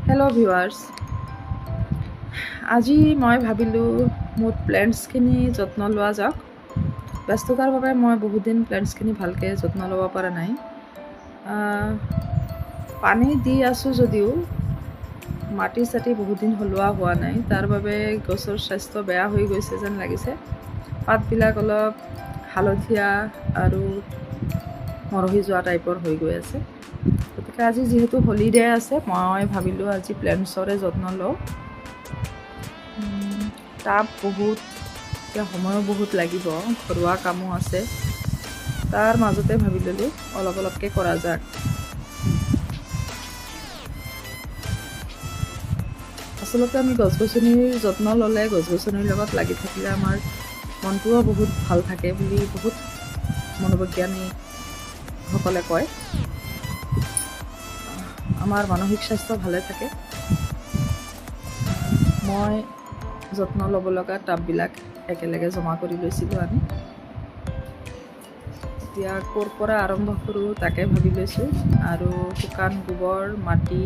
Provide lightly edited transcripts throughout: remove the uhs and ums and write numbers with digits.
Hello' viewers, আজি মই ভাবিলোঁ মোৰ প্লেণ্টছখিনি যত্ন লোৱা যাওক। ব্যস্ততাৰ বাবে মই বহুত দিন প্লেণ্টছখিনি ভালকৈ যত্ন ল'ব পৰা নাই। পানী দি আছোঁ যদিও মাটি চাটি বহুত দিন সলোৱা হোৱা নাই, তাৰ বাবে গছৰ স্বাস্থ্য বেয়া হৈ গৈছে যেন লাগিছে। পাতবিলাক অলপ হালধীয়া আৰু মৰহি যোৱা টাইপৰ হৈ গৈ আছে। গতিকে আজি যিহেতু হলিডে আছে, মই ভাবিলোঁ আজি প্লেণ্টছৰে যত্ন লওঁ। টাব বহুত, এতিয়া সময়ো বহুত লাগিব, ঘৰুৱা কামো আছে, তাৰ মাজতে ভাবি ল'লোঁ অলপ অলপকৈ কৰা যাক। আচলতে আমি গছ গছনিৰ যত্ন ল'লে, গছ গছনিৰ লগত লাগি থাকিলে আমাৰ মনটোও বহুত ভাল থাকে বুলি বহুত মনোবিজ্ঞানীসকলে কয়। আমাৰ মানসিক স্বাস্থ্য ভালে থাকে। মই যত্ন ল'ব লগা টাববিলাক একেলগে জমা কৰি লৈছিলোঁ আনি। এতিয়া ক'ৰ পৰা আৰম্ভ কৰোঁ তাকে ভাবি লৈছোঁ, আৰু শুকান গোবৰ, মাটি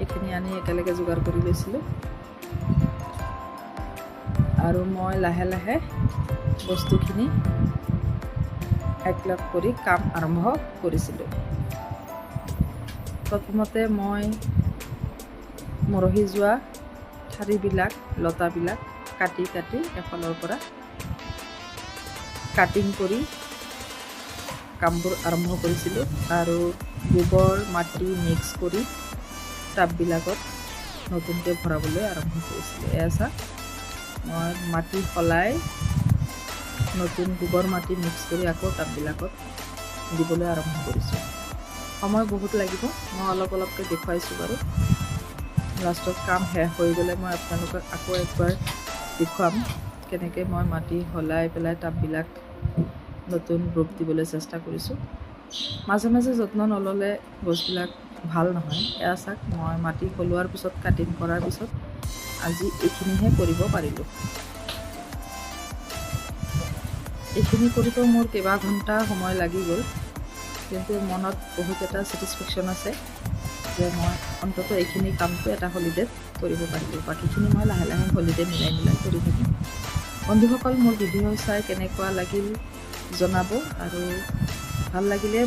এইখিনি আনি একেলগে যোগাৰ কৰি লৈছিলোঁ। আৰু মই লাহে লাহে বস্তুখিনি একলগ কৰি কাম আৰম্ভ কৰিছিলোঁ। প্ৰথমতে মই মৰহি যোৱা ঠাৰিবিলাক, লতাবিলাক কাটি এফালৰ পৰা কাটিং কৰি কামবোৰ আৰম্ভ কৰিছিলোঁ। আৰু গোবৰ, মাটি মিক্স কৰি টাববিলাকত নতুনকৈ ভৰাবলৈ আৰম্ভ কৰিছিলোঁ। এয়া চাওক, মই মাটি সলাই নতুন গোবৰ মাটি মিক্স কৰি আকৌ টাববিলাকত দিবলৈ আৰম্ভ কৰিছোঁ। সময় বহুত লাগিব, মই অলপ অলপকৈ দেখুৱাইছোঁ বাৰু। লাষ্টত কাম শেষ হৈ গ'লে মই আপোনালোকক আকৌ একবাৰ দেখুৱাম কেনেকৈ মই মাটি সলাই পেলাই টাববিলাক নতুন ৰূপ দিবলৈ চেষ্টা কৰিছোঁ। মাজে মাজে যত্ন নল'লে গছবিলাক ভাল নহয়। এয়া চাওক, মই মাটি সলোৱাৰ পিছত, কাটিং কৰাৰ পিছত আজি এইখিনিহে কৰিব পাৰিলোঁ। এইখিনি কৰিব মোৰ কেইবা ঘণ্টা সময় লাগি গ'ল, কিন্তু মনত বহুত এটা ছেটিছফেকশ্যন আছে যে মই অন্ততঃ এইখিনি কামটো এটা হলিডেত কৰিব পাৰিলোঁ। বাকীখিনি মই লাহে লাহে হলিডে মিলাই কৰি থাকিম। বন্ধুসকল, মোৰ ভিডিঅ' চাই কেনেকুৱা লাগিল জনাব, আৰু ভাল লাগিলে